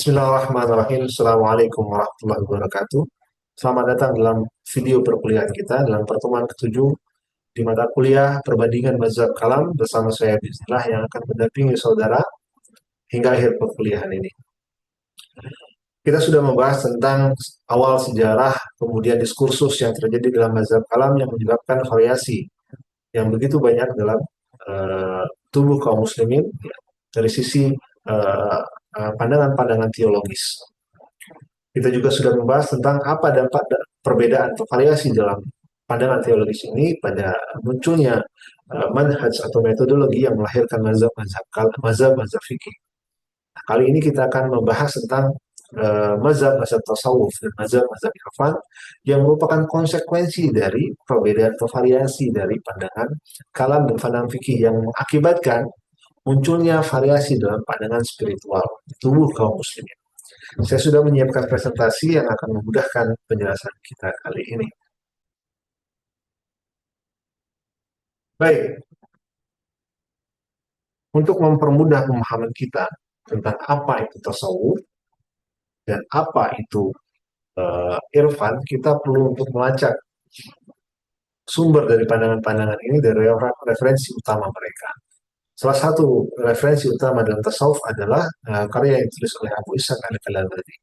Bismillahirrahmanirrahim. Assalamualaikum warahmatullahi wabarakatuh. Selamat datang dalam video perkuliahan kita dalam pertemuan ketujuh di mata kuliah perbandingan mazhab kalam bersama saya Bismillah yang akan mendampingi saudara hingga akhir perkuliahan ini. Kita sudah membahas tentang awal sejarah, kemudian diskursus yang terjadi dalam mazhab kalam yang menyebabkan variasi yang begitu banyak dalam tubuh kaum muslimin ya, dari sisi pandangan-pandangan teologis. Kita juga sudah membahas tentang apa dampak perbedaan atau variasi dalam pandangan teologis ini pada munculnya manhaj atau metodologi yang melahirkan mazhab-mazhab fikih. Nah, kali ini kita akan membahas tentang mazhab-mazhab tasawuf dan mazhab-mazhab irfan yang merupakan konsekuensi dari perbedaan atau variasi dari pandangan kalam dan pandangan fikih yang mengakibatkan munculnya variasi dalam pandangan spiritual di tubuh kaum muslimin. Saya sudah menyiapkan presentasi yang akan memudahkan penjelasan kita kali ini. Baik, untuk mempermudah pemahaman kita tentang apa itu tasawuf dan apa itu irfan, kita perlu untuk melacak sumber dari pandangan-pandangan ini dari referensi utama mereka. Salah satu referensi utama dalam tasawuf adalah karya yang ditulis oleh Abu Ishaq Al-Kalabadi.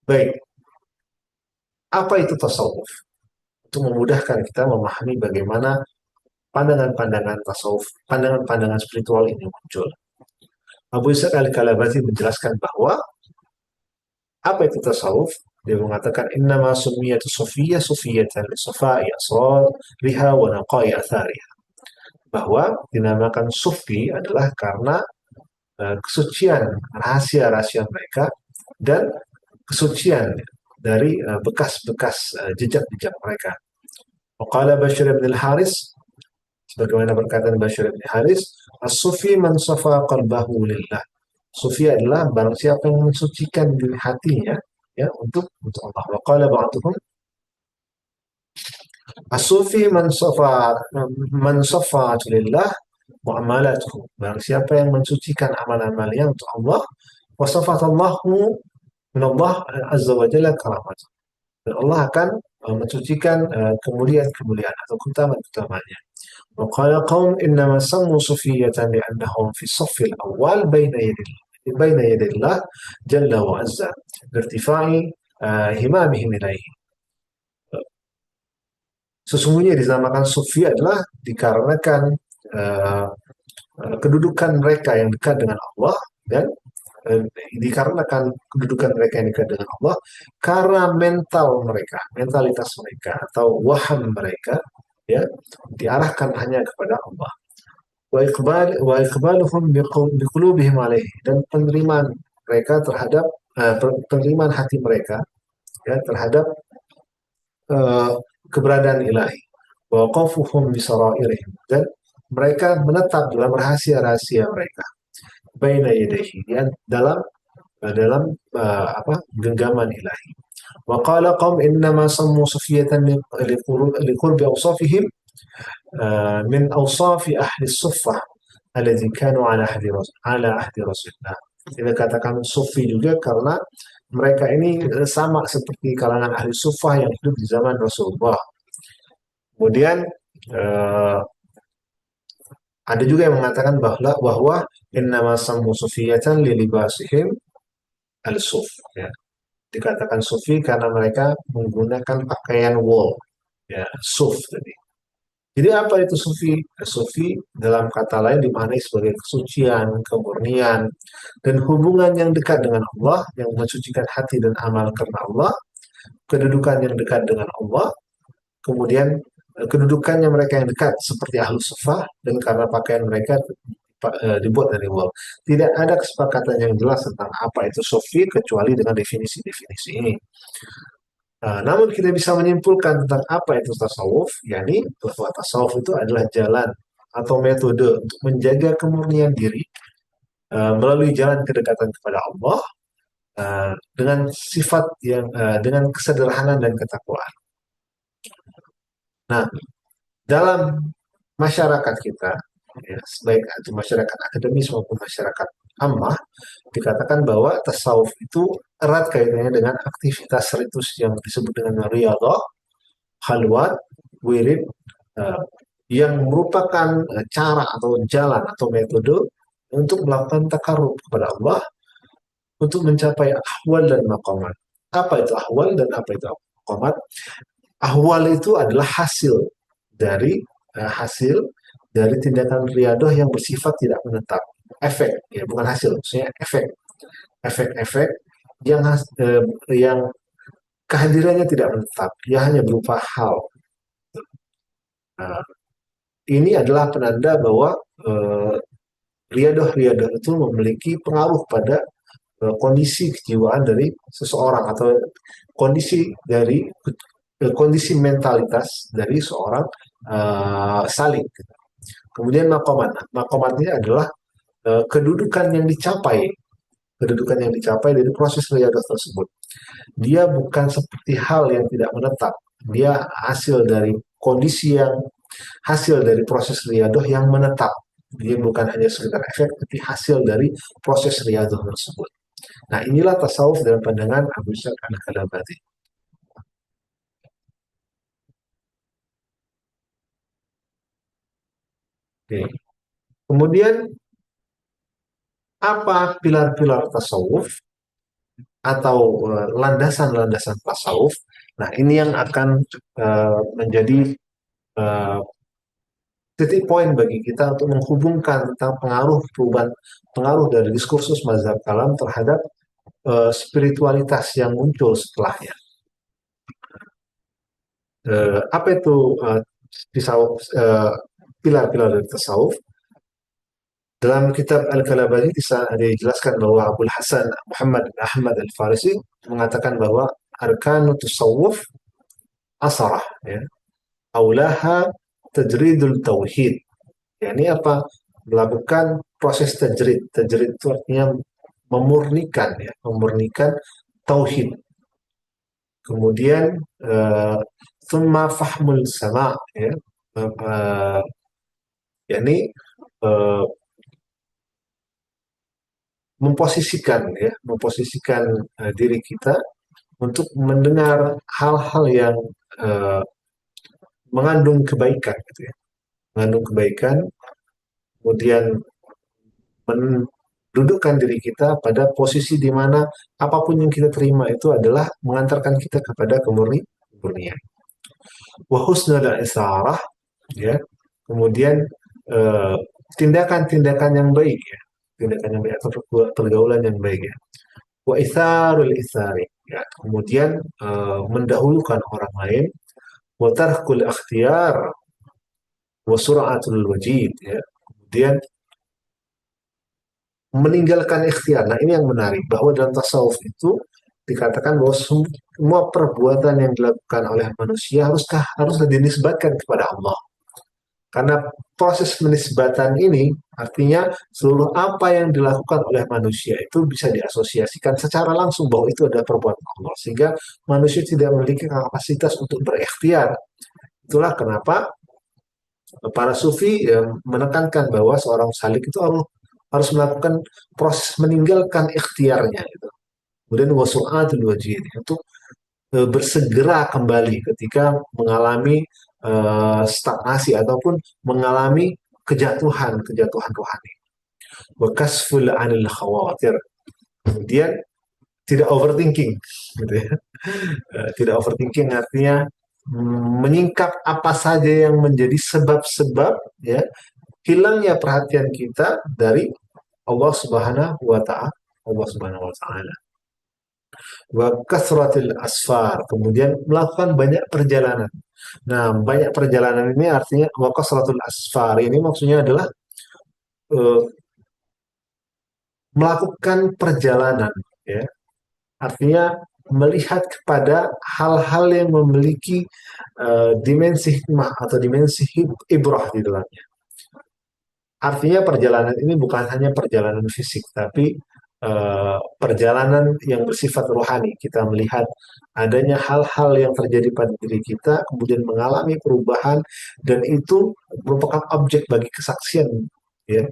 Baik, apa itu tasawuf? Untuk memudahkan kita memahami bagaimana pandangan-pandangan tasawuf, pandangan-pandangan spiritual ini muncul. Abu Ishaq Al-Kalabati menjelaskan bahwa apa itu tasawuf? Dia mengatakan innama sumiyatu sufiyatan li safai asrariha wa naqai athariha. Bahwa dinamakan sufi adalah karena kesucian rahasia-rahasia mereka dan kesucian dari bekas-bekas jejak-jejak mereka. Waqala Bashir ibn al-Haris, sebagaimana berkata Bashir ibn Haris, as-sufi man safa qalbahu lillah. Sufi adalah barang siapa yang mensucikan diri hatinya ya untuk Allah. Wa qala ba'duhum as-sufi man safa lillah wa amalatuhu. Barang siapa yang mensucikan amal-amalnya untuk Allah, wa safatallahu min Allah azza wa jalla karamatuh. Dan Allah akan mensucikan kemuliaan-kemuliaan atau keutamaan-keutamaannya. وقال قوم إنما سموا صفية لأنهم في الصف الأول بين يدي الله جل وعز لارتفاع همامهم إليه. Sesungguhnya dinamakan sufi adalah dikarenakan kedudukan mereka yang dekat dengan Allah dan dikarenakan kedudukan mereka yang dekat dengan Allah karena mentalitas mereka atau waham mereka ya diarahkan hanya kepada Allah. Wa iqbaluhum biqulubihim alaihi, dan penerimaan mereka terhadap penerimaan hati mereka ya terhadap uh, keberadaan ilahi. Wa qafuhum bisarairihim, dan mereka menetap dalam rahasia-rahasia mereka. Baina yadayhi, dalam dalam genggaman ilahi. Wa qala qaum innama sammu sufiyatan liqurbi awsafihim min awsafi ahli suffah alladhi kanu ala ahdi Rasulullah. Kita katakan sufi juga karena mereka ini sama seperti kalangan ahli suffah yang hidup di zaman Rasulullah. Kemudian ada juga yang mengatakan bahwa innama sammu sufiyatan li libasihim al-suf ya. Dikatakan sufi karena mereka menggunakan pakaian wool ya, suf tadi. Jadi apa itu sufi? Sufi dalam kata lain dimaknai sebagai kesucian, kemurnian, dan hubungan yang dekat dengan Allah, yang mensucikan hati dan amal karena Allah, kedudukan yang dekat dengan Allah, kemudian kedudukannya mereka yang dekat seperti ahlus sufah, dan karena pakaian mereka dibuat dari wool. Tidak ada kesepakatan yang jelas tentang apa itu sufi kecuali dengan definisi-definisi ini. Namun kita bisa menyimpulkan tentang apa itu tasawuf, yakni bahwa tasawuf itu adalah jalan atau metode untuk menjaga kemurnian diri melalui jalan kedekatan kepada Allah dengan sifat yang dengan kesederhanaan dan ketakwaan. Nah, dalam masyarakat kita, ya, baik itu masyarakat akademis maupun masyarakat ammah dikatakan bahwa tasawuf itu erat kaitannya dengan aktivitas ritus yang disebut dengan riyadhah, khalwat, wirid, eh, yang merupakan cara atau jalan atau metode untuk melakukan takarrub kepada Allah untuk mencapai ahwal dan maqamat. Apa itu ahwal dan apa itu maqamat? Ahwal itu adalah hasil dari tindakan riadah yang bersifat tidak menetap. Efek, ya bukan hasil, maksudnya efek. Efek-efek yang yang kehadirannya tidak menetap, dia hanya berupa hal. Nah, ini adalah penanda bahwa eh, riadah-riadah itu memiliki pengaruh pada kondisi kejiwaan dari seseorang atau kondisi mentalitas dari seorang salik. Kemudian makomat. Makomat ini adalah kedudukan yang dicapai dari proses riadah tersebut. Dia bukan seperti hal yang tidak menetap. Dia hasil dari proses riadah yang menetap. Dia bukan hanya sekedar efek, tapi hasil dari proses riadah tersebut. Nah, inilah tasawuf dalam pandangan Abu Sa'id Al-Kalabati. Oke. Kemudian apa pilar-pilar tasawuf atau landasan-landasan tasawuf? Nah, ini yang akan menjadi uh, titik poin bagi kita untuk menghubungkan tentang pengaruh dari diskursus mazhab kalam terhadap spiritualitas yang muncul setelahnya. Apa itu pilar-pilar dari tasawuf? Dalam kitab Al-Kalabari dijelaskan bahwa Abu Hasan Muhammad bin Ahmad Al-Farisi mengatakan bahwa arkanu tasawuf asarah, ya, aulaha tajridul tauhid. Ya, ini apa? Melakukan proses tajrid. Tajrid itu artinya memurnikan tauhid. Kemudian thumma fahmul sama, ya. Uh, yakni uh, memposisikan diri kita untuk mendengar hal-hal yang uh, mengandung kebaikan, gitu ya. Mengandung kebaikan, kemudian mendudukkan diri kita pada posisi di mana apapun yang kita terima itu adalah mengantarkan kita kepada kemurnian. Wa husnul isarah, ya. Kemudian eh, tindakan-tindakan yang baik, ya. Tindakan yang baik atau pergaulan yang baik, ya. Wa itharul ithari, ya. Kemudian mendahulukan orang lain. Wa tarkul ikhtiyar wa sur'atul wajid, ya. Kemudian meninggalkan ikhtiar. Nah, ini yang menarik bahwa dalam tasawuf itu dikatakan bahwa semua perbuatan yang dilakukan oleh manusia harus dinisbatkan kepada Allah. Karena proses penisbatan ini artinya seluruh apa yang dilakukan oleh manusia itu bisa diasosiasikan secara langsung bahwa itu adalah perbuatan Allah. Sehingga manusia tidak memiliki kapasitas untuk berikhtiar. Itulah kenapa para sufi menekankan bahwa seorang salik itu harus melakukan proses meninggalkan ikhtiarnya gitu. Kemudian wasu'atul wajid itu bersegera kembali ketika mengalami stagnasi ataupun mengalami kejatuhan rohani. Wakasful anil khawatir. Kemudian tidak overthinking, gitu ya. Tidak overthinking artinya menyingkap apa saja yang menjadi sebab-sebab, ya, hilangnya perhatian kita dari Allah Subhanahu wa taala. Allah Subhanahu wa taala. Wa kasratil asfar, kemudian melakukan banyak perjalanan. Nah, banyak perjalanan ini artinya wa kasratul asfar ini maksudnya adalah eh, melakukan perjalanan, ya. Artinya melihat kepada hal-hal yang memiliki dimensi hikmah atau dimensi ibrah di dalamnya. Artinya perjalanan ini bukan hanya perjalanan fisik, tapi perjalanan yang bersifat rohani. Kita melihat adanya hal-hal yang terjadi pada diri kita, kemudian mengalami perubahan, dan itu merupakan objek bagi kesaksian, ya,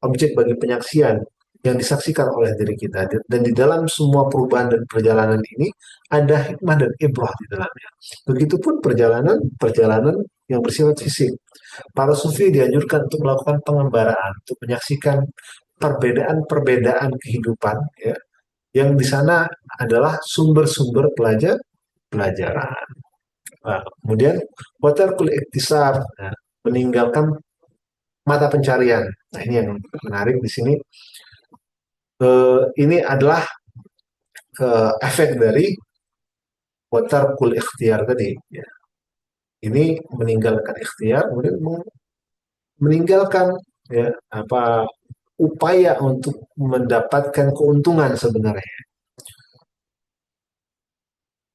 objek bagi penyaksian. yang disaksikan oleh diri kita. Dan di dalam semua perubahan dan perjalanan ini ada hikmah dan ibrah di dalamnya. Begitupun perjalanan yang bersifat fisik. Para sufi dianjurkan untuk melakukan pengembaraan, untuk menyaksikan perbedaan-perbedaan kehidupan, ya, yang di sana adalah sumber-sumber pelajaran. Nah, kemudian watarkul iktisar, nah, meninggalkan mata pencarian. Nah, ini yang menarik di sini. Ini adalah efek dari watarkul ikhtiar tadi. Ya. Ini meninggalkan ikhtiar, kemudian meninggalkan, ya, apa, upaya untuk mendapatkan keuntungan sebenarnya.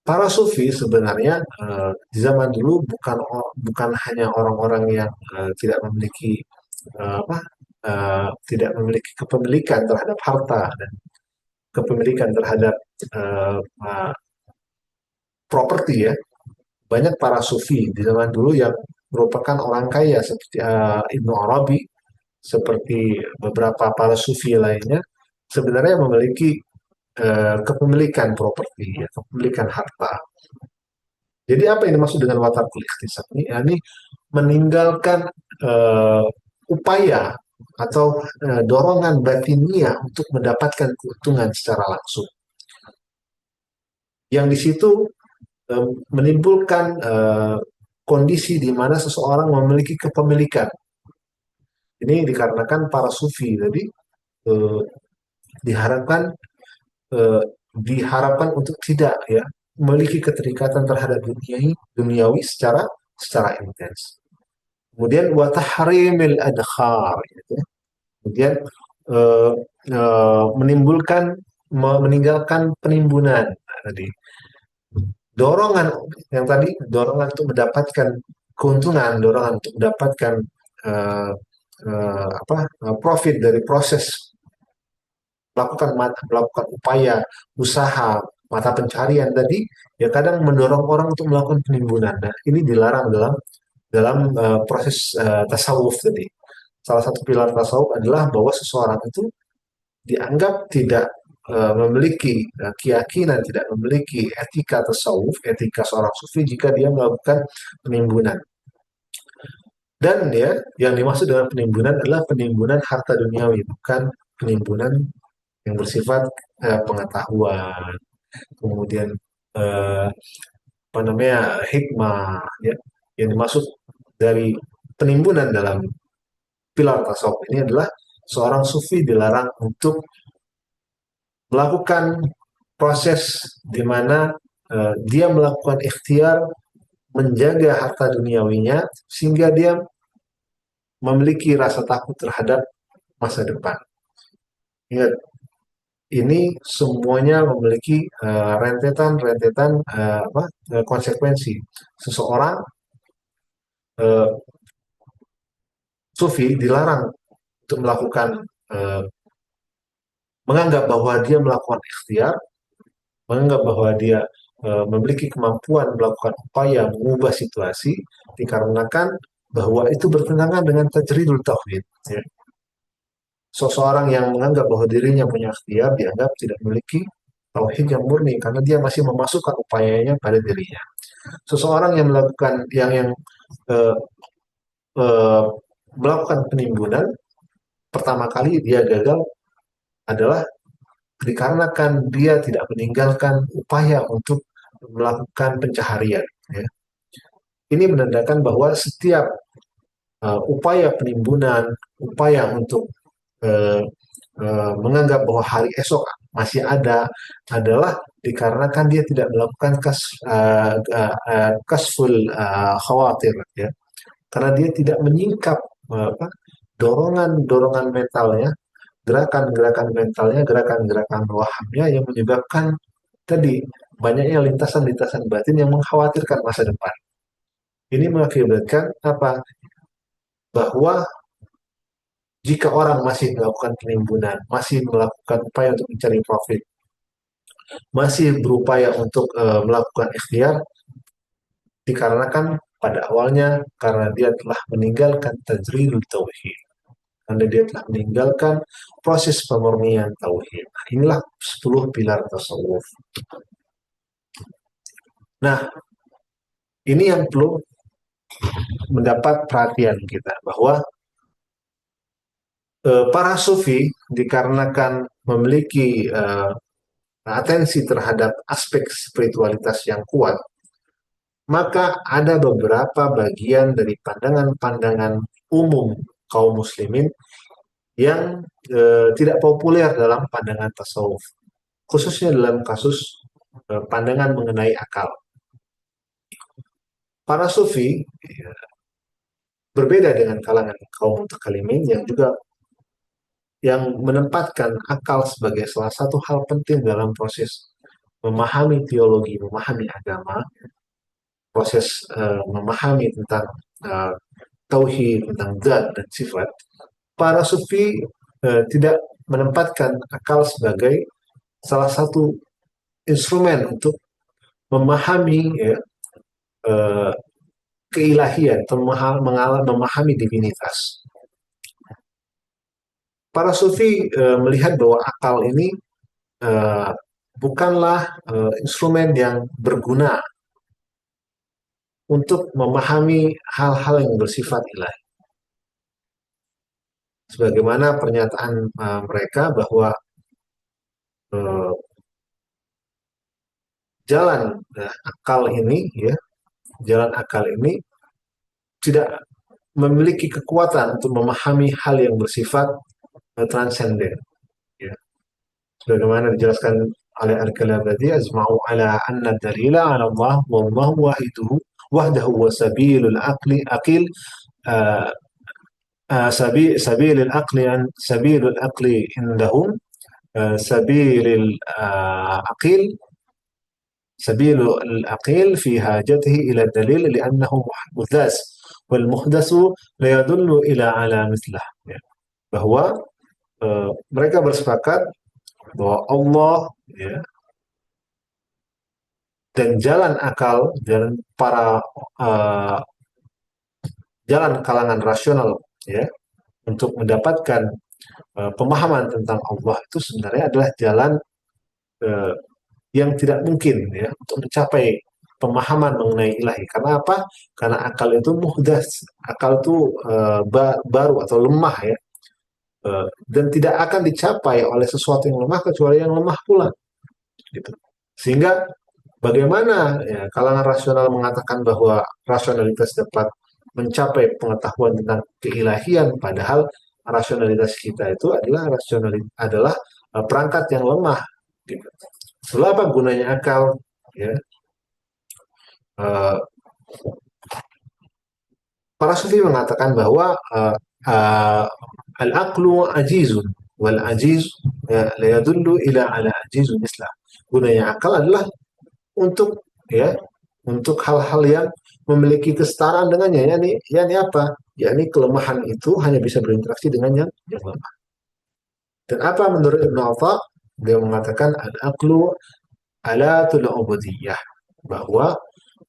Para sufi sebenarnya di zaman dulu bukan hanya orang-orang yang tidak memiliki apa, tidak memiliki kepemilikan terhadap harta dan kepemilikan terhadap uh, uh, properti, ya. Banyak para sufi di zaman dulu yang merupakan orang kaya seperti Ibnu Arabi, seperti beberapa para sufi lainnya, sebenarnya memiliki kepemilikan properti, ya, kepemilikan harta. Jadi apa yang dimaksud dengan watarkul ikhtisab ini? Ya, ini meninggalkan uh, upaya atau dorongan batinnya untuk mendapatkan keuntungan secara langsung. Yang di situ menimbulkan kondisi di mana seseorang memiliki kepemilikan. Ini dikarenakan para sufi tadi eh, diharapkan eh, diharapkan untuk tidak, ya, memiliki keterikatan terhadap duniawi secara intens. Kemudian watahrimil adkhar, gitu. Kemudian eh, menimbulkan meninggalkan penimbunan. Nah, tadi dorongan yang tadi dorongan untuk mendapatkan keuntungan, dorongan untuk mendapatkan uh, apa, profit dari proses melakukan upaya usaha mata pencarian tadi, ya kadang mendorong orang untuk melakukan penimbunan. Nah, ini dilarang dalam dalam proses tasawuf tadi. Salah satu pilar tasawuf adalah bahwa seseorang itu dianggap tidak memiliki keyakinan, tidak memiliki etika tasawuf, etika seorang sufi jika dia melakukan penimbunan. Dan, ya, yang dimaksud dengan penimbunan adalah penimbunan harta duniawi, bukan penimbunan yang bersifat pengetahuan, kemudian eh, apa namanya, hikmah, ya. Yang dimaksud dari penimbunan dalam pilar tasawuf ini adalah seorang sufi dilarang untuk melakukan proses di mana dia melakukan ikhtiar menjaga harta duniawinya sehingga dia memiliki rasa takut terhadap masa depan. Ingat, ini semuanya memiliki rentetan-rentetan konsekuensi. Seseorang uh, sufi dilarang untuk melakukan uh, menganggap bahwa dia melakukan ikhtiar, menganggap bahwa dia memiliki kemampuan melakukan upaya mengubah situasi dikarenakan bahwa itu bertentangan dengan tajridul tauhid, ya. Seseorang yang menganggap bahwa dirinya punya ikhtiar dianggap tidak memiliki tauhid yang murni karena dia masih memasukkan upayanya pada dirinya. Seseorang yang melakukan yang uh, uh, melakukan penimbunan pertama kali dia gagal adalah dikarenakan dia tidak meninggalkan upaya untuk melakukan pencaharian, ya. Ini menandakan bahwa setiap upaya penimbunan, upaya untuk uh, menganggap bahwa hari esok masih ada adalah dikarenakan dia tidak melakukan kasful khawatir, ya. Karena dia tidak menyingkap apa, dorongan-dorongan mentalnya, gerakan-gerakan mentalnya, gerakan-gerakan wahamnya yang menyebabkan tadi banyaknya lintasan-lintasan batin yang mengkhawatirkan masa depan. Ini mengakibatkan apa? Bahwa jika orang masih melakukan penimbunan, masih melakukan upaya untuk mencari profit, masih berupaya untuk melakukan ikhtiar, dikarenakan pada awalnya karena dia telah meninggalkan tajridul tauhid. karena dia telah meninggalkan proses pemurnian tauhid. Nah, inilah 10 pilar tasawuf. Nah, ini yang perlu mendapat perhatian kita bahwa para sufi dikarenakan memiliki atensi terhadap aspek spiritualitas yang kuat, maka ada beberapa bagian dari pandangan-pandangan umum kaum muslimin yang tidak populer dalam pandangan tasawuf, khususnya dalam kasus pandangan mengenai akal. Para sufi berbeda dengan kalangan kaum mutakalimin yang juga yang menempatkan akal sebagai salah satu hal penting dalam proses memahami teologi, memahami agama, proses memahami tentang uh, tauhid, tentang zat dan sifat. Para sufi tidak menempatkan akal sebagai salah satu instrumen untuk memahami ya, uh, keilahian atau memahami divinitas. Para sufi melihat bahwa akal ini uh, bukanlah instrumen yang berguna untuk memahami hal-hal yang bersifat ilahi. Sebagaimana pernyataan mereka bahwa uh, jalan akal ini, ya, jalan akal ini tidak memiliki kekuatan untuk memahami hal yang bersifat transenden. Ya. Sebagaimana dijelaskan oleh Al-Kalabadi, azma'u ala anna dalila ala Allah wallahu wahiduhu wahdahu wa sabilul aqli aqil uh, سبيل العقل سبيل العقل عندهم سبيل العقيل سبيل العقيل في حاجته إلى الدليل لأنه محدث والمحدث لا يدل إلى على مثله. Bahwa mereka bersepakat bahwa Allah, ya, dan jalan akal dan para jalan kalangan rasional, ya, untuk mendapatkan pemahaman tentang Allah itu sebenarnya adalah jalan uh, yang tidak mungkin, ya, untuk mencapai pemahaman mengenai ilahi. Karena apa? Karena akal itu muhdas, akal itu baru atau lemah, ya. Dan tidak akan dicapai oleh sesuatu yang lemah kecuali yang lemah pula, gitu. Sehingga bagaimana, ya, kalangan rasional mengatakan bahwa rasionalitas dapat mencapai pengetahuan tentang keilahian, padahal rasionalitas kita itu adalah perangkat yang lemah, gitu. Lalu apa gunanya akal? Ya, uh, para sufi mengatakan bahwa al-aqlu ajizun wal ajiz la yadullu ila ala ajizun mislah. Gunanya akal adalah untuk, ya, untuk hal-hal yang memiliki kesetaraan dengannya. Yani apa? Yani kelemahan itu hanya bisa berinteraksi dengan yang lemah. Dan apa menurut Ibn Atha? Dia mengatakan al-aqlu alatul ubudiyah, bahwa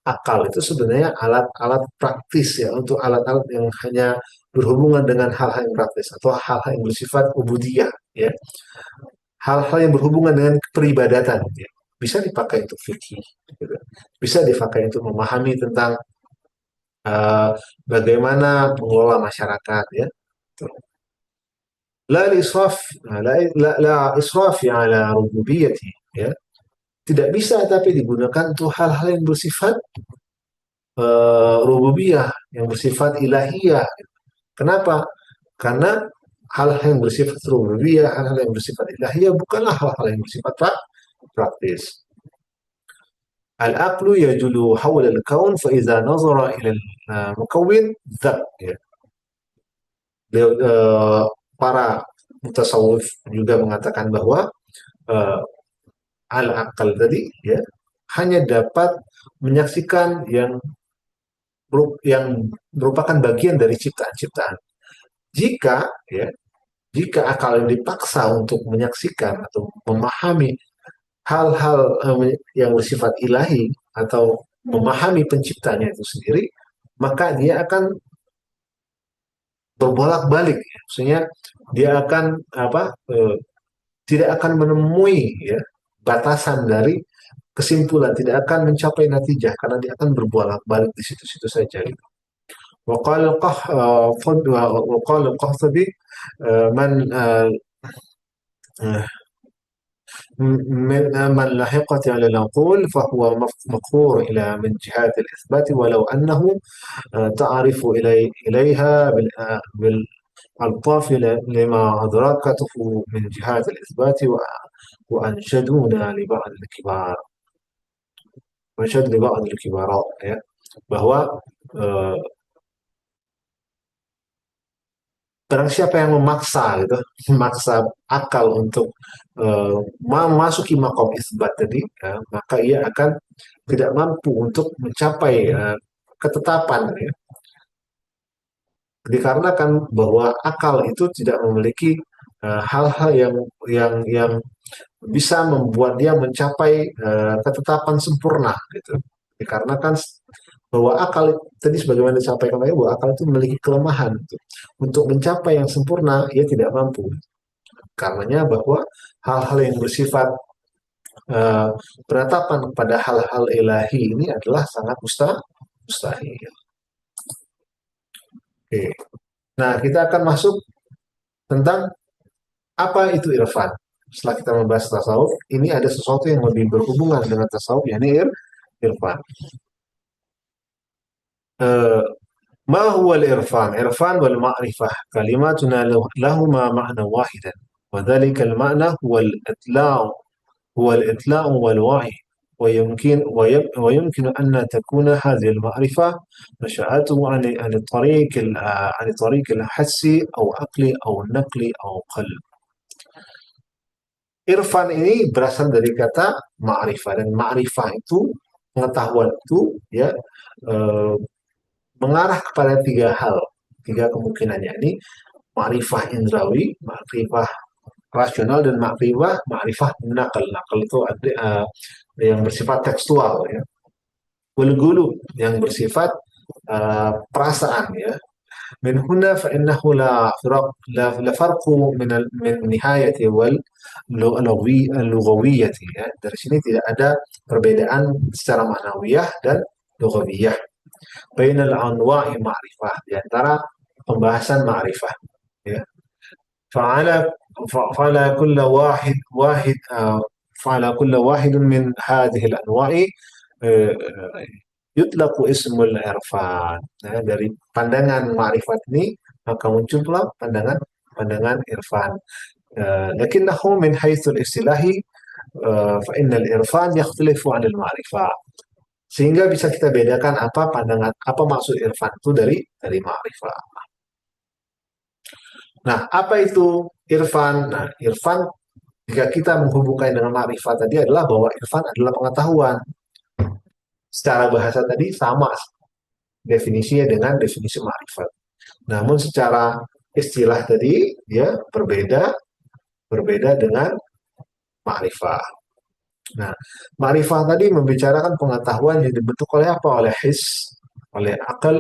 akal itu sebenarnya alat-alat praktis, ya, untuk alat-alat yang hanya berhubungan dengan hal-hal yang praktis atau hal-hal yang bersifat ubudiyah, ya, hal-hal yang berhubungan dengan peribadatan, ya. Bisa dipakai untuk fikih, gitu. Bisa dipakai untuk memahami tentang uh, bagaimana mengelola masyarakat, ya. La israf, la israf ala rububiyyati, ya. Tidak bisa tapi digunakan untuk hal-hal yang bersifat rububiyah, yang bersifat ilahiyah. Kenapa? Karena hal-hal yang bersifat rububiyah, hal-hal yang bersifat ilahiyah bukanlah hal-hal yang bersifat praktis. Al-aqlu yajulu hawla al-kaun fa idza nazara ila al-mukawwin dzak, ya. Para mutasawwif juga mengatakan bahwa uh, al-aqal tadi, ya, hanya dapat menyaksikan yang merupakan bagian dari ciptaan-ciptaan. Jika, ya, jika akal yang dipaksa untuk menyaksikan atau memahami hal-hal yang bersifat ilahi atau memahami penciptanya itu sendiri, maka dia akan berbolak-balik, ya. Maksudnya dia akan apa? Tidak akan menemui, ya, batasan dari kesimpulan, tidak akan mencapai natijah karena dia akan berbolak-balik di situ-situ saja. Gitu. وقال القحطبي من من لاحقة على العقول فهو مقهور إلى من جهات الإثبات ولو أنه تعرف إليها بالألطاف لما أدركته من جهات الإثبات وأنشدونا لبعض الكبار وأنشد لبعض الكبراء ya bahwa eh, barang siapa yang memaksa gitu, memaksa akal untuk eh, memasuki makom isbat tadi, ya, maka ia akan tidak mampu untuk mencapai ketetapan, ya. Dikarenakan bahwa akal itu tidak memiliki hal-hal yang bisa membuat dia mencapai ketetapan sempurna gitu. Dikarenakan bahwa akal tadi sebagaimana disampaikan tadi bahwa akal itu memiliki kelemahan gitu. Untuk mencapai yang sempurna ia tidak mampu. Karenanya bahwa hal-hal yang bersifat uh, penetapan kepada hal-hal ilahi ini adalah sangat mustahil. Oke. Nah, kita akan masuk tentang apa itu irfan. Setelah kita membahas tasawuf, ini ada sesuatu yang lebih berhubungan dengan tasawuf, yakni irfan. Uh, ما هو الإرفان؟ إرفان والمعرفة كلماتنا لهما معنى واحدا وذلك المعنى هو الإطلاع والوعي ويمكن أن تكون هذه المعرفة نشأته عن طريق الحس أو عقل أو النقل أو قلب. Irfan ini berasal dari kata ma'rifah dan ma'rifah itu pengetahuan itu ya eh, mengarah kepada tiga hal, tiga kemungkinan yakni ma'rifah indrawi, ma'rifah rasional dan ma'rifah nakal. Nakal itu ada yang bersifat tekstual ya. Wal yang bersifat perasaan ya. من هنا فإنه لا فرق من نهاية واللغوية ya. Dari sini tidak ada perbedaan secara maknawiyah dan lugawiyah. Bainal anwa'i ma'rifah di antara pembahasan ma'rifah ya. فعلى فعلى كل واحد فعلى كل واحد من هذه الأنواع yutlaku ismul irfan. Nah, dari pandangan ma'rifat ini maka muncullah pandangan pandangan irfan. Lakinnahu min haitsul istilahi fa innal irfan yakhtalifu 'anil ma'rifah. Sehingga bisa kita bedakan apa pandangan apa maksud irfan itu dari ma'rifah. Nah, apa itu irfan? Nah, irfan jika kita menghubungkan dengan ma'rifat tadi adalah bahwa irfan adalah pengetahuan. Secara bahasa tadi sama definisinya dengan definisi ma'rifat. Namun secara istilah tadi ya berbeda berbeda dengan ma'rifah. Nah, ma'rifah tadi membicarakan pengetahuan yang dibentuk oleh apa? Oleh his, oleh akal,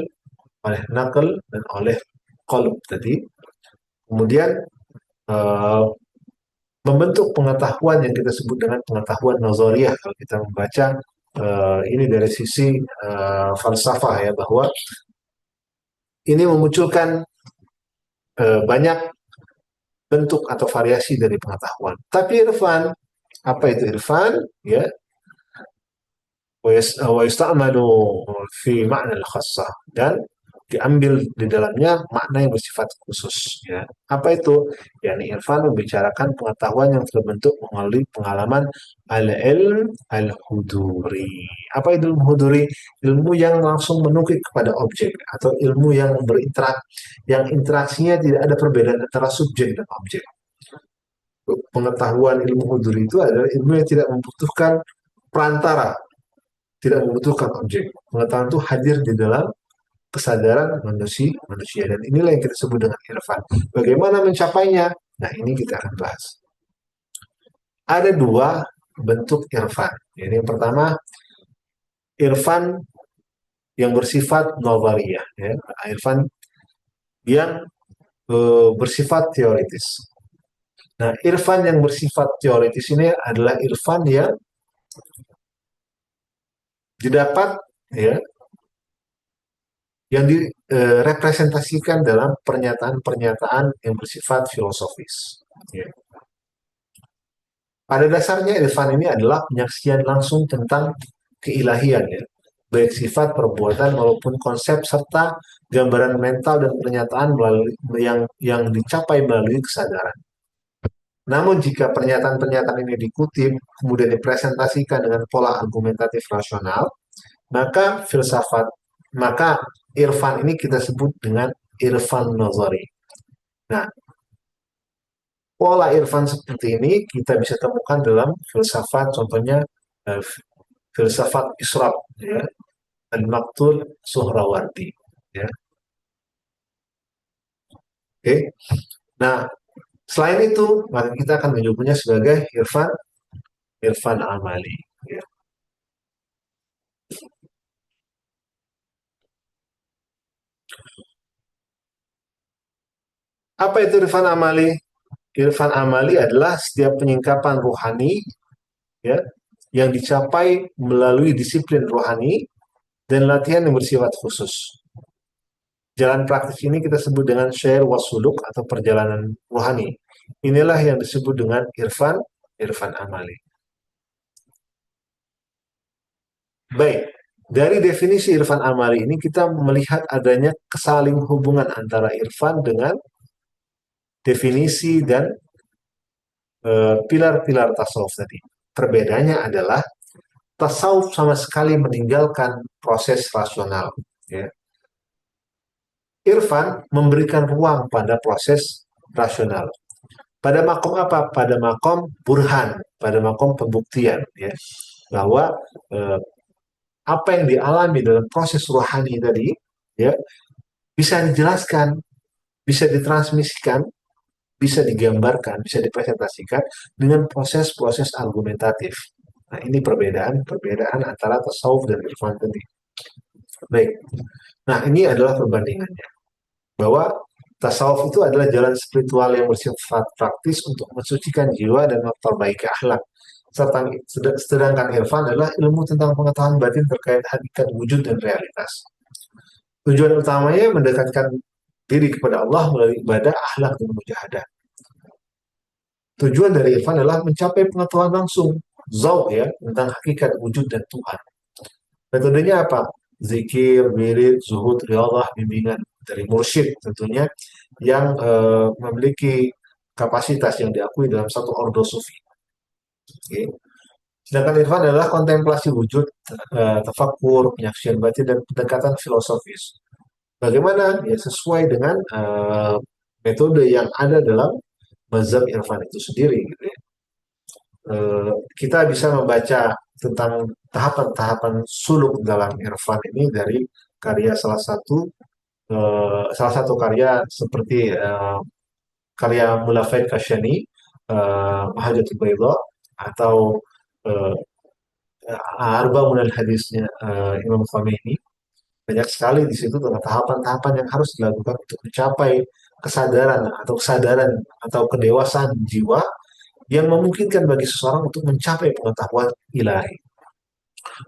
oleh nakal, dan oleh qalb tadi. Kemudian uh, membentuk pengetahuan yang kita sebut dengan pengetahuan nazariyah kalau kita membaca ini dari sisi falsafah ya bahwa ini memunculkan banyak bentuk atau variasi dari pengetahuan. Tapi irfan, apa itu irfan? Ya, ويستعمل في معنى الخاصة dan diambil di dalamnya makna yang bersifat khusus ya. Apa itu? Yani irfan membicarakan pengetahuan yang terbentuk melalui pengalaman al-ilm al-huduri. Apa itu ilmu huduri? Ilmu yang langsung menukik kepada objek atau ilmu yang yang interaksinya tidak ada perbedaan antara subjek dan objek. Pengetahuan ilmu huduri itu adalah ilmu yang tidak membutuhkan perantara, tidak membutuhkan objek. Pengetahuan itu hadir di dalam kesadaran manusia dan inilah yang kita sebut dengan irfan. Bagaimana mencapainya? Nah, ini kita akan bahas. Ada dua bentuk irfan. Jadi yang pertama irfan yang bersifat nazariyah ya. Irfan yang bersifat teoritis. Nah, irfan yang bersifat teoritis ini adalah irfan yang didapat, ya, yang direpresentasikan dalam pernyataan-pernyataan yang bersifat filosofis. Ya. Pada dasarnya irfan ini adalah penyaksian langsung tentang keilahian, ya, baik sifat, perbuatan maupun konsep serta gambaran mental dan pernyataan melalui yang dicapai melalui kesadaran. Namun jika pernyataan-pernyataan ini dikutip kemudian dipresentasikan dengan pola argumentatif rasional, maka filsafat maka irfan ini kita sebut dengan irfan nazari. Nah, pola irfan seperti ini kita bisa temukan dalam filsafat, contohnya eh, filsafat Israq, ya, Al-Maktul Suhrawardi, ya. Oke. Nah, selain itu maka kita akan menyebutnya sebagai irfan irfan amali, ya. Apa itu irfan amali? Irfan amali adalah setiap penyingkapan rohani, ya, yang dicapai melalui disiplin rohani dan latihan yang bersifat khusus. Jalan praktis ini kita sebut dengan syair wasuluk atau perjalanan rohani. Inilah yang disebut dengan irfan, irfan amali. Baik, dari definisi irfan amali ini kita melihat adanya kesaling hubungan antara irfan dengan definisi dan pilar-pilar tasawuf tadi. Perbedaannya adalah tasawuf sama sekali meninggalkan proses rasional. Ya. Irfan memberikan ruang pada proses rasional. Pada makom apa? Pada makom burhan, pada makom pembuktian, ya, bahwa eh, apa yang dialami dalam proses rohani tadi, ya, bisa dijelaskan, bisa ditransmisikan, bisa digambarkan, bisa dipresentasikan dengan proses-proses argumentatif. Nah, ini perbedaan antara tasawuf dan irfan tadi. Baik. Nah, ini adalah perbandingannya. Bahwa tasawuf itu adalah jalan spiritual yang bersifat praktis untuk mensucikan jiwa dan memperbaiki akhlak. Sedangkan irfan adalah ilmu tentang pengetahuan batin terkait hakikat wujud dan realitas. Tujuan utamanya mendekatkan diri kepada Allah melalui ibadah, akhlak, dan mujahadah. Tujuan dari irfan adalah mencapai pengetahuan langsung, zauq, ya, tentang hakikat wujud dan Tuhan. Metodenya apa? Zikir, wirid, zuhud, riyadhah, bimbingan dari mursyid tentunya yang memiliki kapasitas yang diakui dalam satu ordo sufi. Oke. Sedangkan irfan adalah kontemplasi wujud, tafakur, penyaksian batin, dan pendekatan filosofis. Bagaimana? Ya, sesuai dengan metode yang ada dalam mazhab irfan itu sendiri, gitu, ya. Kita bisa membaca tentang tahapan-tahapan suluk dalam irfan ini dari karya salah satu karya seperti karya Mullah Faid Kashani, Mahajatul Baydha, atau uh, Arba'un al-Hadisnya Imam Khomeini. Banyak sekali di situ tentang tahapan-tahapan yang harus dilakukan untuk mencapai kesadaran atau kedewasaan jiwa yang memungkinkan bagi seseorang untuk mencapai pengetahuan ilahi.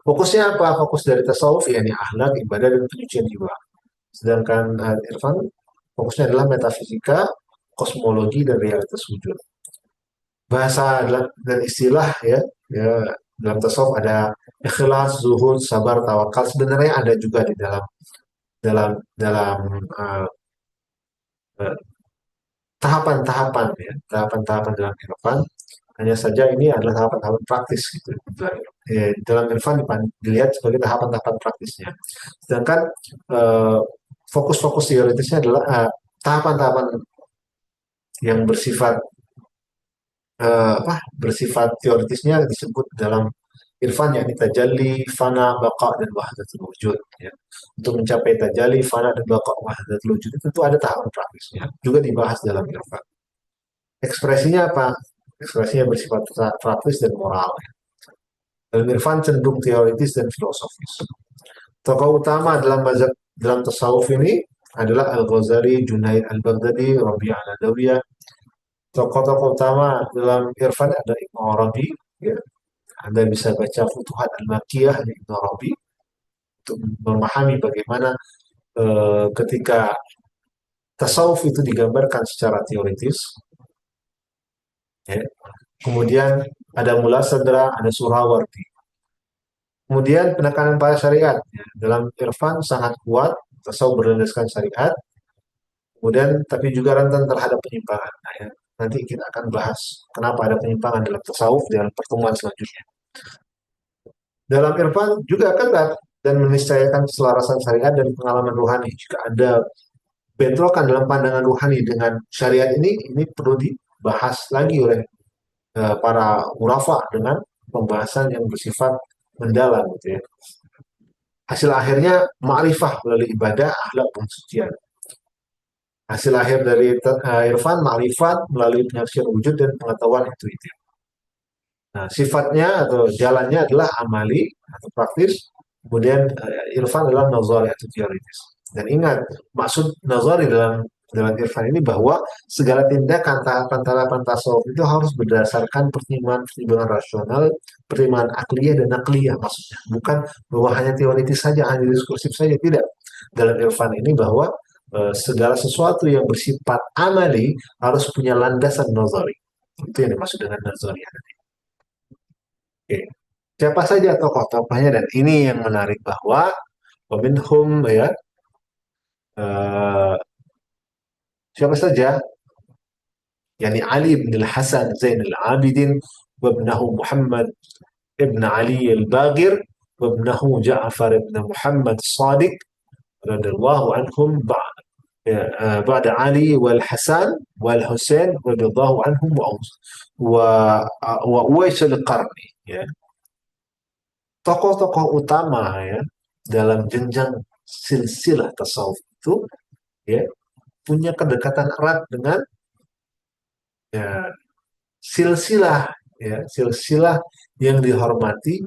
Fokusnya apa? Fokus dari tasawuf yakni akhlak, ibadah, dan penyucian jiwa. Sedangkan irfan fokusnya adalah metafisika, kosmologi, dan realitas wujud. Bahasa dan istilah, ya, ya, dalam tasawuf ada ikhlas, zuhud, sabar, tawakal. Sebenarnya ada juga di dalam dalam dalam uh, uh, tahapan-tahapan, ya, tahapan-tahapan dalam irfan. Hanya saja ini adalah tahapan-tahapan praktis, gitu. Dalam irfan dilihat sebagai tahapan-tahapan praktisnya. Sedangkan eh, fokus-fokus teoritisnya adalah tahapan-tahapan yang bersifat teoritisnya disebut dalam irfan yakni tajalli, fana, baqa, dan wahdatul wujud, ya. Untuk mencapai tajalli, fana, dan baqa, wahdatul wujud itu tentu ada tahapan praktisnya juga dibahas dalam irfan. Ekspresinya apa? Ekspresinya bersifat praktis dan moral. Dalam irfan cenderung teoritis dan filosofis. Tokoh utama dalam mazhab dalam tasawuf ini adalah Al-Ghazali, Junaid Al-Baghdadi, Rabi' Al-Adawiyah. Tokoh-tokoh utama dalam Irfan ada Ibnu Arabi, ya. Anda bisa baca Futuhat Al-Makkiyah dari Ibnu Arabi untuk memahami bagaimana ketika tasawuf itu digambarkan secara teoritis, ya. Kemudian ada Mula Sadra, ada Surawardi. Kemudian penekanan pada syariat, ya. Dalam Irfan sangat kuat, tasawuf berdasarkan syariat. Kemudian tapi juga rentan terhadap penyimpangan. Nah, ya. Nanti kita akan bahas kenapa ada penyimpangan dalam tasawuf dalam pertemuan selanjutnya. Dalam Irfan juga ketat dan meniscayakan keselarasan syariat dan pengalaman rohani. Jika ada bentrokan dalam pandangan rohani dengan syariat ini perlu dibahas lagi oleh para urafa dengan pembahasan yang bersifat mendalam gitu ya. Hasil akhirnya ma'rifah melalui ibadah, akhlak, pensucian. Hasil akhir dari irfan, ma'rifat melalui penyaksian wujud dan pengetahuan itu. Nah, sifatnya atau jalannya adalah amali atau praktis. Kemudian irfan adalah nazari atau teoritis. Dan ingat, maksud nazari dalam irfan ini bahwa segala tindakan tahapan-tahapan tasawuf itu harus berdasarkan pertimbangan rasional, pertimbangan akliyah dan nakliyah maksudnya. Bukan bahwa hanya teoritis saja, hanya diskursif saja, tidak. Dalam irfan ini bahwa segala sesuatu yang bersifat amali harus punya landasan nazari. Itu yang dimaksud dengan nazari. Oke. Siapa saja tokoh-tokohnya dan ini yang menarik bahwa peminhum ya eh, siapa saja yakni Ali bin Al-Hasan Zain Al-Abidin wa ibnahu Muhammad ibn Ali Al-Baqir wa ibnahu Ja'far ibn Muhammad Sadiq radhiyallahu anhum بعد علي والحسن والحسين رضي الله عنهم وأويس القرني ya. Tokoh-tokoh utama ya dalam jenjang silsilah tasawuf itu ya punya kedekatan erat dengan ya, silsilah silsilah yang dihormati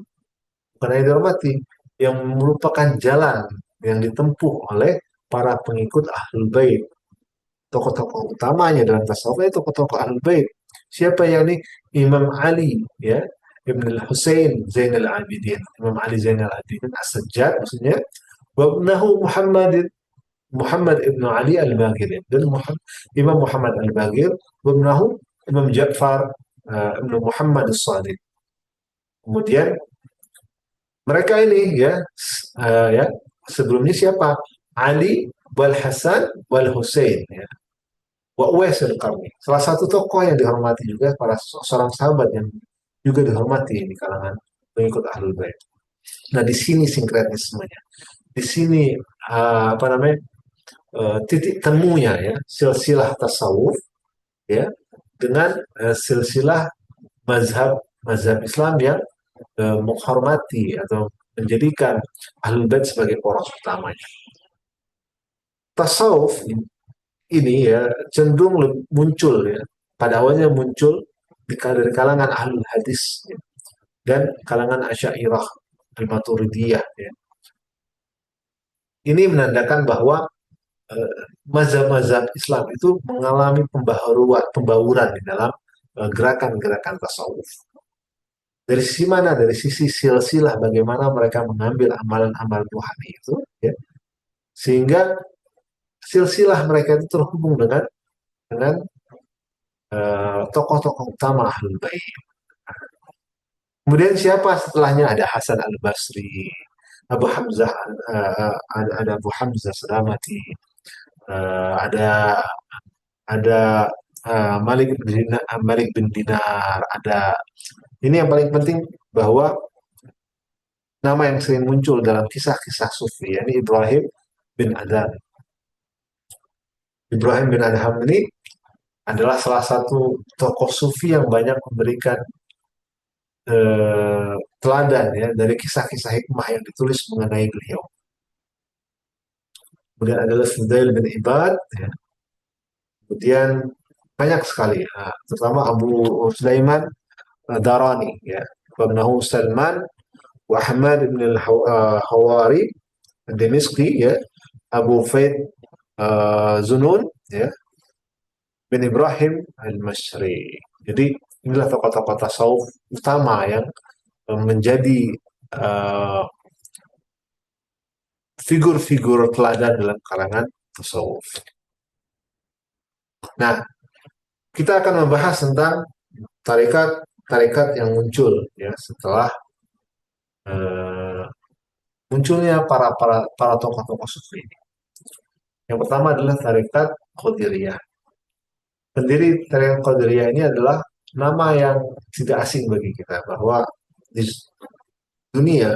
bukan yang dihormati yang merupakan jalan yang ditempuh oleh para pengikut Ahlul Bait. Tokoh-tokoh utamanya dalam tasawuf itu tokoh-tokoh Ahlul Bait. Siapa yang ini? Imam Ali ya, Ibn al-Husain Zainal Abidin. Imam Ali Zainal Abidin As-Sajjad maksudnya. Wabnahu Muhammad ibn Ali al-Baqir dan Imam Muhammad al-Baqir wabnahu Imam Ja'far ibn Muhammad al-Sadiq. Kemudian mereka ini ya sebelumnya siapa? Ali wal Hasan wal Husain ya. Wa Uwais al-Qarni. Salah satu tokoh yang dihormati juga para seorang sahabat yang juga dihormati di kalangan pengikut Ahlul Bait. Nah, di sini sinkretismenya. Di sini apa namanya? Titik temunya ya, silsilah tasawuf ya dengan silsilah mazhab Islam yang menghormati atau menjadikan Ahlul Bait sebagai poros utamanya. Tasawuf ini ya cenderung muncul ya pada awalnya muncul dari kalangan ahlul hadis ya, dan kalangan Asy'ariyah Al-Maturidiyah ya. Ini menandakan bahwa mazhab-mazhab Islam itu mengalami pembauran di dalam gerakan-gerakan tasawuf. Dari sisi mana? Dari sisi silsilah bagaimana mereka mengambil amalan-amalan rohani itu ya. Sehingga silsilah mereka itu terhubung dengan tokoh-tokoh utama Ahlul Bait. Kemudian siapa setelahnya? Ada Hasan Al-Basri, Abu Hamzah, ada Abu Hamzah Salamati, ada Malik bin Dinar, ada ini yang paling penting bahwa nama yang sering muncul dalam kisah-kisah sufi, yakni Ibrahim bin Adham. Ibrahim bin Adham ini adalah salah satu tokoh sufi yang banyak memberikan teladan ya dari kisah-kisah hikmah yang ditulis mengenai beliau. Kemudian adalah Fudail bin Ibad, ya. Kemudian banyak sekali, terutama Abu Sulaiman Darani, ya, Wabnahu Salman, wa Ahmad bin al-Hawari, Demiski, ya, Abu Faid Zunun, ya, bin Ibrahim al-Masyri. Jadi inilah tokoh-tokoh tasawuf utama yang menjadi uh, figur-figur teladan dalam kalangan tasawuf. Nah, kita akan membahas tentang tarikat-tarikat yang muncul ya setelah uh, munculnya para tokoh-tokoh sufi ini. Yang pertama adalah tarikat Qadiriyah. Pendiri tarikat Qadiriyah ini adalah nama yang tidak asing bagi kita bahwa di dunia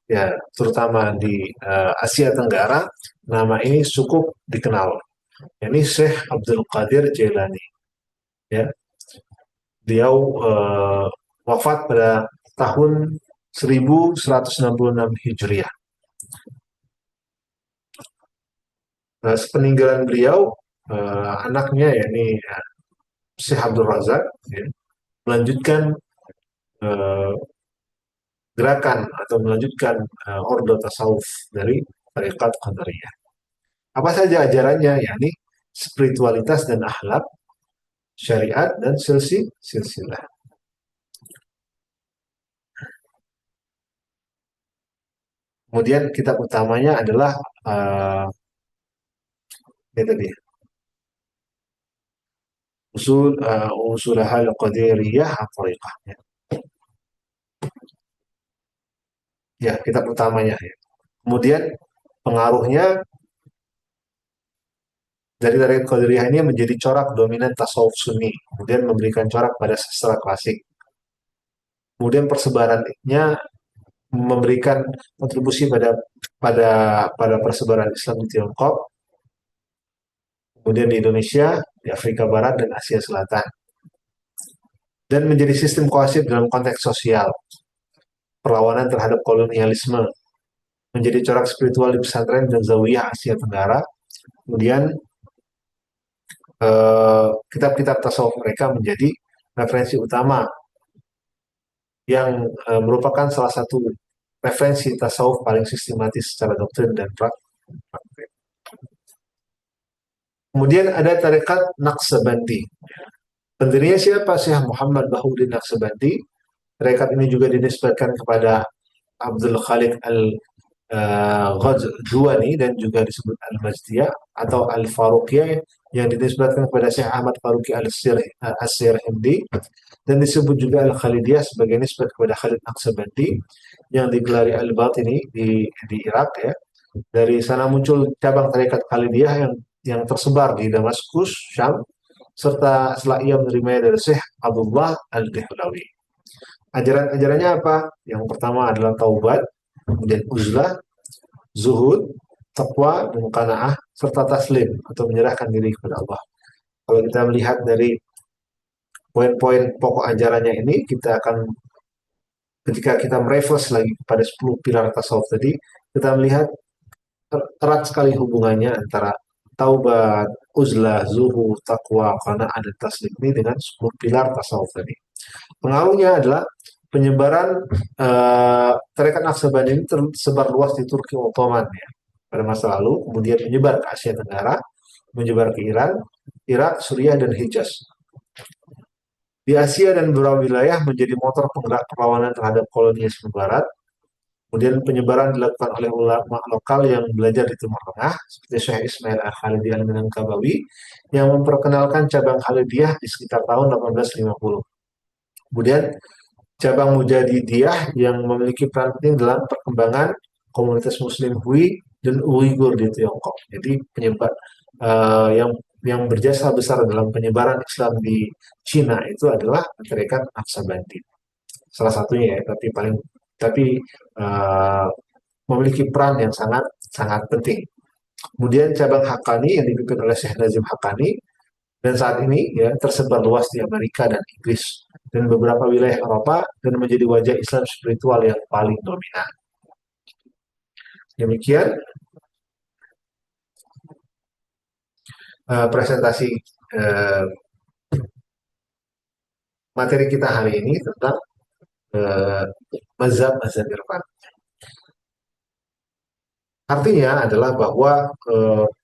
ya terutama di Asia Tenggara nama ini cukup dikenal. Ini Syekh Abdul Qadir Jailani ya. Beliau wafat pada tahun 1166 Hijriah. Nah, sepeninggalan beliau anaknya yakni Syekh Abdul Razak ya, melanjutkan eh, gerakan atau melanjutkan ordo tasawuf dari tarekat Qadariyah. Apa saja ajarannya? Yakni spiritualitas dan akhlak, syariat dan silsilah. Kemudian kitab utamanya adalah ya tadi usul hal qadiriyah at-tariqah. Ya, kitab utamanya ya. Kemudian pengaruhnya dari Qadiriyah ini menjadi corak dominan tasawuf Sunni, kemudian memberikan corak pada sastra klasik. Kemudian persebarannya memberikan kontribusi pada pada persebaran Islam di Tiongkok, kemudian di Indonesia, di Afrika Barat dan Asia Selatan. Dan menjadi sistem kohesif dalam konteks sosial, perlawanan terhadap kolonialisme, menjadi corak spiritual di pesantren dan zawiyah Asia Tenggara. Kemudian kitab-kitab tasawuf mereka menjadi referensi utama yang merupakan salah satu referensi tasawuf paling sistematis secara doktrin dan praktek. Kemudian ada tarekat Naqsabandi. Pendirinya siapa? Syekh Muhammad Bahuddin Naqsabandi. Tarekat ini juga dinisbatkan kepada Abdul Khalid Al-Ghazwani dan juga disebut Al-Majdiyah atau Al-Faruqiyah yang dinisbatkan kepada Syekh Ahmad Faruqi Al-Sirhindi dan disebut juga Al-Khalidiyah sebagai nisbat kepada Khalid Naqsabandi yang digelari Al-Batini di Irak ya. Dari sana muncul cabang tarekat Khalidiyah yang tersebar di Damaskus, Syam, serta setelah ia menerimanya dari Syekh Abdullah Al-Dihlawi. Ajaran-ajarannya apa? Yang pertama adalah taubat, kemudian uzlah, zuhud, takwa, dan qanaah, serta taslim atau menyerahkan diri kepada Allah. Kalau kita melihat dari poin-poin pokok ajarannya ini, kita akan ketika kita mereverse lagi pada 10 pilar tasawuf tadi, kita melihat erat sekali hubungannya antara taubat, uzlah, zuhud, takwa, qanaah, dan taslim ini dengan 10 pilar tasawuf tadi. Pengaruhnya adalah penyebaran tarekat Naqsabandi ini tersebar luas di Turki Ottoman ya, pada masa lalu, kemudian menyebar ke Asia Tenggara, menyebar ke Iran, Irak, Suriah, dan Hijaz. Di Asia dan beberapa wilayah menjadi motor penggerak perlawanan terhadap kolonialisme Barat. Kemudian penyebaran dilakukan oleh ulama lokal yang belajar di Timur Tengah, seperti Syekh Ismail Al-Khalidi Al-Minangkabawi, yang memperkenalkan cabang Khalidiyah di sekitar tahun 1850. Kemudian cabang Mujahidiyah yang memiliki peran penting dalam perkembangan komunitas Muslim Hui dan Uighur di Tiongkok. Jadi penyebar yang berjasa besar dalam penyebaran Islam di Cina itu adalah tarekat Naqsabandi. Salah satunya ya, tapi uh, memiliki peran yang sangat sangat penting. Kemudian cabang Hakani yang dipimpin oleh Syekh Nazim Hakani dan saat ini ya tersebar luas di Amerika dan Inggris dan beberapa wilayah Eropa dan menjadi wajah Islam spiritual yang paling dominan. Demikian presentasi uh, materi kita hari ini tentang uh, mazhab Irfan. Artinya adalah bahwa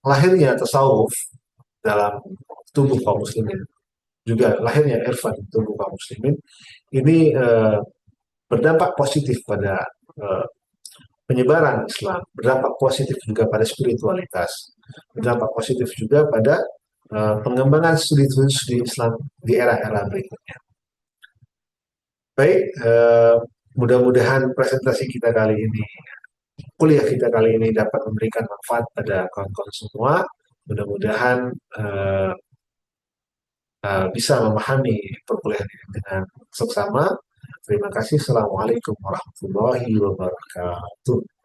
lahirnya tasawuf dalam tubuh kaum muslimin, juga lahirnya irfan di tubuh kaum muslimin ini berdampak positif pada eh, penyebaran Islam, berdampak positif juga pada spiritualitas, berdampak positif juga pada pengembangan studi-studi Islam di era-era berikutnya. Baik, mudah-mudahan presentasi kita kali ini, kuliah kita kali ini dapat memberikan manfaat pada kawan-kawan semua. Mudah-mudahan bisa memahami perkuliahan ini dengan seksama. Terima kasih. Assalamualaikum warahmatullahi wabarakatuh.